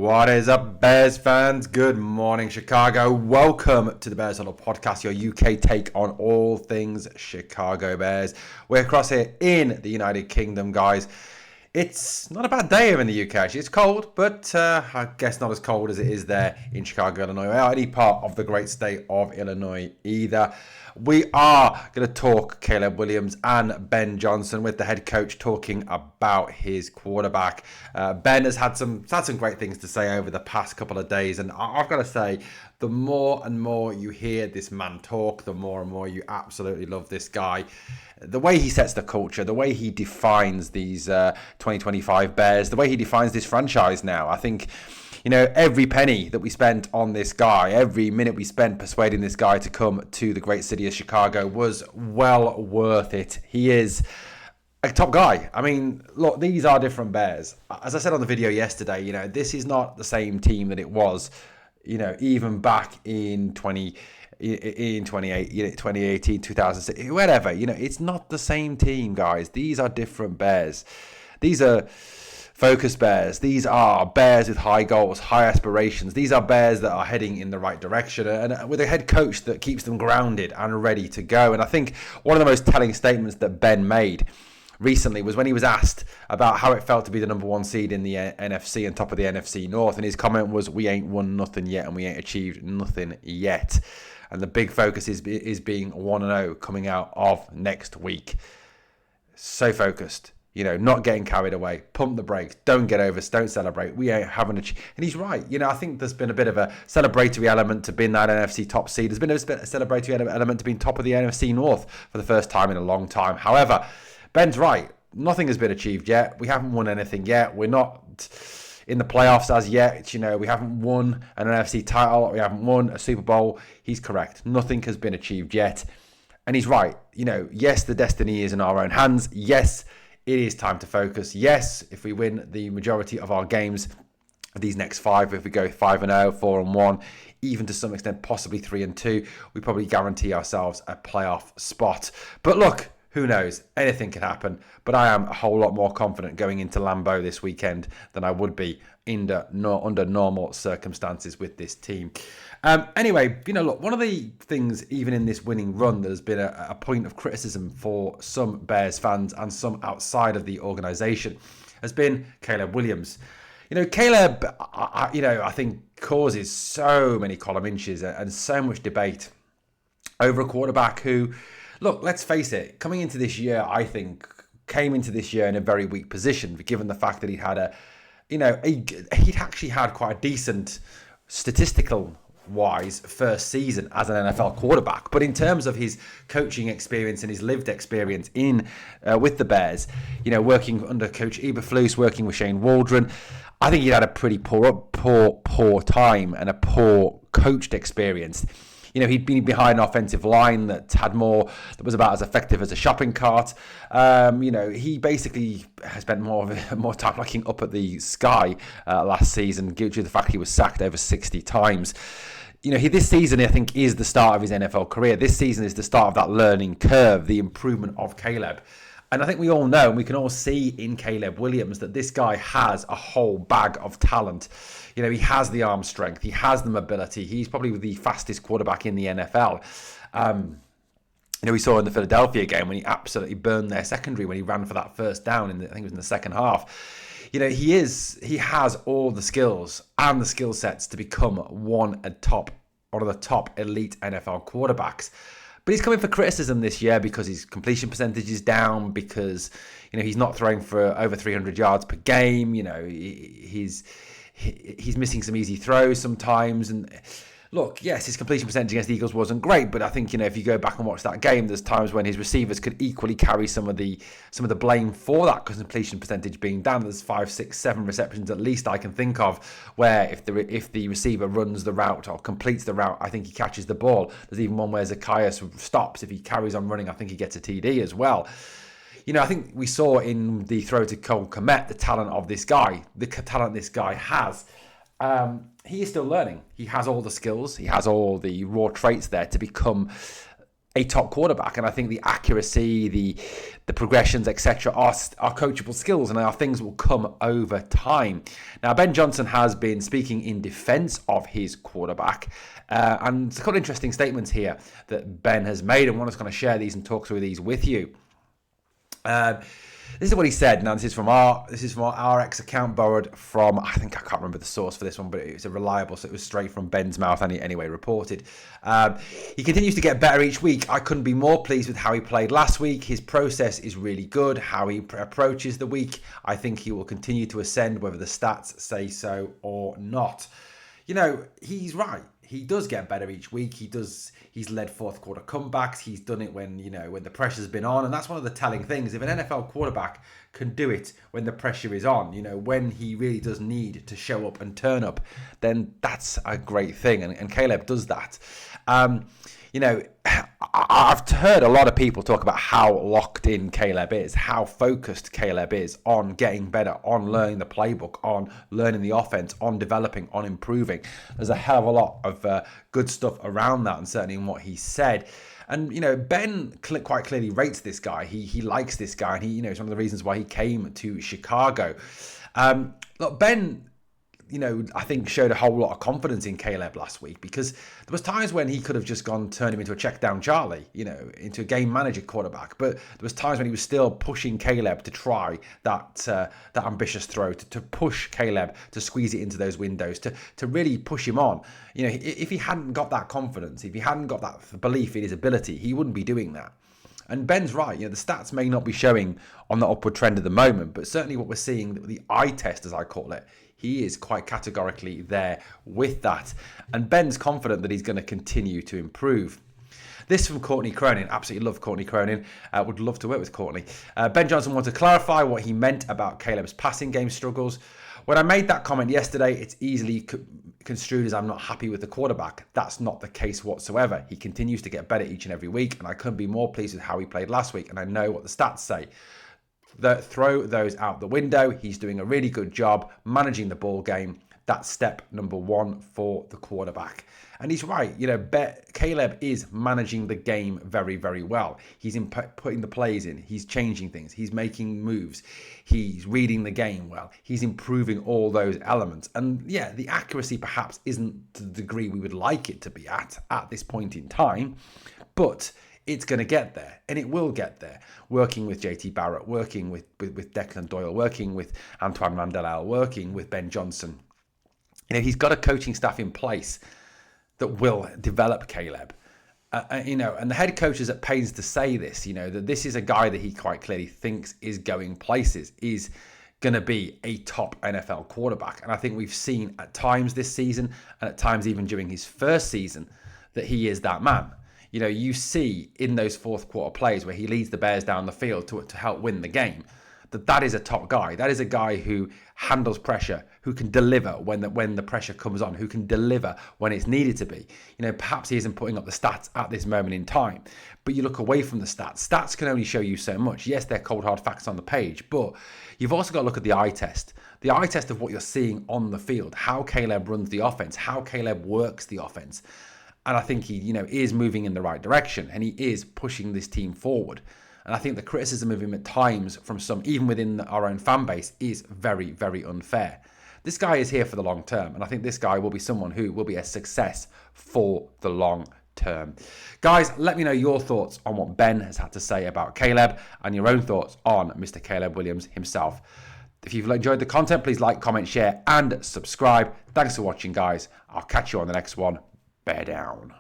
What is up, Bears fans? Good morning, Chicago. Welcome to the Bears Huddle podcast, your UK take on all things Chicago Bears. We're across here in the United Kingdom, guys. It's not a bad day here in the UK, actually. It's cold, but I guess not as cold as it is there in Chicago, Illinois, or any part of the great state of Illinois either. We are going to talk Caleb Williams and Ben Johnson, with the head coach talking about his quarterback. Ben has had some great things to say over the past couple of days, and I've got to say, the more and more you hear this man talk, the more and more you absolutely love this guy. The way he sets the culture, the way he defines these 2025 Bears, the way he defines this franchise now. I think, every penny that we spent on this guy, every minute we spent persuading this guy to come to the great city of Chicago was well worth it. He is a top guy. I mean, look, these are different Bears. As I said on the video yesterday, this is not the same team that it was, even back in 2018, 2006, whatever. It's not the same team, guys. These are different Bears. These are focused Bears. These are Bears with high goals, high aspirations. These are Bears that are heading in the right direction, and with a head coach that keeps them grounded and ready to go. And I think one of the most telling statements that Ben made recently was when he was asked about how it felt to be the number one seed in the NFC and top of the NFC North, and his comment was, "We ain't won nothing yet, and we ain't achieved nothing yet." And the big focus is being 1-0 coming out of next week. So focused. Not getting carried away. Pump the brakes. Don't get over. Don't celebrate. We haven't achieved. And he's right. I think there's been a bit of a celebratory element to being that NFC top seed. There's been a celebratory element to being top of the NFC North for the first time in a long time. However, Ben's right. Nothing has been achieved yet. We haven't won anything yet. We're not in the playoffs as yet. We haven't won an NFC title. We haven't won a Super Bowl. He's correct. Nothing has been achieved yet. And he's right. Yes, the destiny is in our own hands. Yes, it is time to focus. Yes, if we win the majority of our games, these next 5, if we go 5-0, 4-1, even to some extent possibly 3-2, we probably guarantee ourselves a playoff spot. But look, who knows? Anything can happen. But I am a whole lot more confident going into Lambeau this weekend than I would be under normal circumstances with this team. Anyway, look, one of the things, even in this winning run, that has been a point of criticism for some Bears fans and some outside of the organisation has been Caleb Williams. Caleb, I think causes so many column inches and so much debate over a quarterback who, look, let's face it, coming into this year, I think, came into this year in a very weak position, given the fact that he'd had he'd actually had quite a decent statistical wise first season as an NFL quarterback, but in terms of his coaching experience and his lived experience with the Bears, working under Coach Eberflus, working with Shane Waldron, I think he had a pretty poor time and a poor coached experience. He'd been behind an offensive line that was about as effective as a shopping cart. He basically has spent more time looking up at the sky last season, due to the fact he was sacked over 60 times. This season, I think, is the start of his NFL career. This season is the start of that learning curve, the improvement of Caleb. And I think we all know, and we can all see in Caleb Williams, that this guy has a whole bag of talent. He has the arm strength. He has the mobility. He's probably the fastest quarterback in the NFL. We saw in the Philadelphia game when he absolutely burned their secondary when he ran for that first down, I think it was in the second half. He has all the skills and the skill sets to become one of the top elite NFL quarterbacks. But he's coming for criticism this year because his completion percentage is down, because he's not throwing for over 300 yards per game. He's missing some easy throws sometimes. And look, yes, his completion percentage against the Eagles wasn't great, but I think if you go back and watch that game, there's times when his receivers could equally carry some of the blame for that completion percentage being down. There's 5, 6, 7 receptions at least I can think of where if the receiver runs the route or completes the route, I think he catches the ball. There's even one where Zacchaeus stops. If he carries on running, I think he gets a TD as well. I think we saw in the throw to Cole Kmet the talent of this guy, the talent this guy has. He is still learning. He has all the skills. He has all the raw traits there to become a top quarterback. And I think the accuracy, the progressions, etc., are coachable skills, and are things that will come over time. Now, Ben Johnson has been speaking in defense of his quarterback, and it's got interesting statements here that Ben has made, and I want to kind of share these and talk through these with you. This is what he said. Now, this is from our RX account, borrowed from, I can't remember the source for this one, but it was a reliable, so it was straight from Ben's mouth anyway, reported. He continues to get better each week. I couldn't be more pleased with how he played last week. His process is really good, how he approaches the week. I think he will continue to ascend, whether the stats say so or not. You know, he's right. He does get better each week. He's led fourth quarter comebacks. He's done it when the pressure's been on. And that's one of the telling things. If an NFL quarterback can do it when the pressure is on, when he really does need to show up and turn up, then that's a great thing. And Caleb does that. I've heard a lot of people talk about how locked in Caleb is, how focused Caleb is on getting better, on learning the playbook, on learning the offense, on developing, on improving. There's a hell of a lot of good stuff around that, and certainly in what he said. And, Ben quite clearly rates this guy. He likes this guy, and it's one of the reasons why he came to Chicago. Look, Ben, I think showed a whole lot of confidence in Caleb last week, because there was times when he could have just turned him into a check down Charlie, into a game manager quarterback. But there was times when he was still pushing Caleb to try that ambitious throw, to push Caleb to squeeze it into those windows, to really push him on. If he hadn't got that confidence, if he hadn't got that belief in his ability, he wouldn't be doing that. And Ben's right. The stats may not be showing on the upward trend at the moment, but certainly what we're seeing, the eye test, as I call it, he is quite categorically there with that. And Ben's confident that he's going to continue to improve. This from Courtney Cronin. Absolutely love Courtney Cronin. Would love to work with Courtney. Ben Johnson wants to clarify what he meant about Caleb's passing game struggles. When I made that comment yesterday, it's easily construed as I'm not happy with the quarterback. That's not the case whatsoever. He continues to get better each and every week, and I couldn't be more pleased with how he played last week, and I know what the stats say. Throw those out the window. He's doing a really good job managing the ball game. That's step number one for the quarterback. And he's right. Caleb is managing the game very, very well. He's putting the plays in. He's changing things. He's making moves. He's reading the game well. He's improving all those elements. And yeah, the accuracy perhaps isn't to the degree we would like it to be at this point in time, but it's going to get there, and it will get there. Working with JT Barrett, working with Declan Doyle, working with Antoine Randall, working with Ben Johnson. He's got a coaching staff in place that will develop Caleb. And the head coach is at pains to say this, that this is a guy that he quite clearly thinks is going places, is going to be a top NFL quarterback. And I think we've seen at times this season, and at times even during his first season, that he is that man. You see in those fourth quarter plays where he leads the Bears down the field to help win the game, that is a top guy. That is a guy who handles pressure, who can deliver when the pressure comes on, who can deliver when it's needed to be. Perhaps he isn't putting up the stats at this moment in time, but you look away from the stats. Stats can only show you so much. Yes, they're cold hard facts on the page, but you've also got to look at the eye test. The eye test of what you're seeing on the field, how Caleb runs the offense, how Caleb works the offense. And I think he, is moving in the right direction, and he is pushing this team forward. And I think the criticism of him at times from some, even within our own fan base, is very, very unfair. This guy is here for the long term, and I think this guy will be someone who will be a success for the long term. Guys, let me know your thoughts on what Ben has had to say about Caleb, and your own thoughts on Mr. Caleb Williams himself. If you've enjoyed the content, please like, comment, share, and subscribe. Thanks for watching, guys. I'll catch you on the next one. Bear down.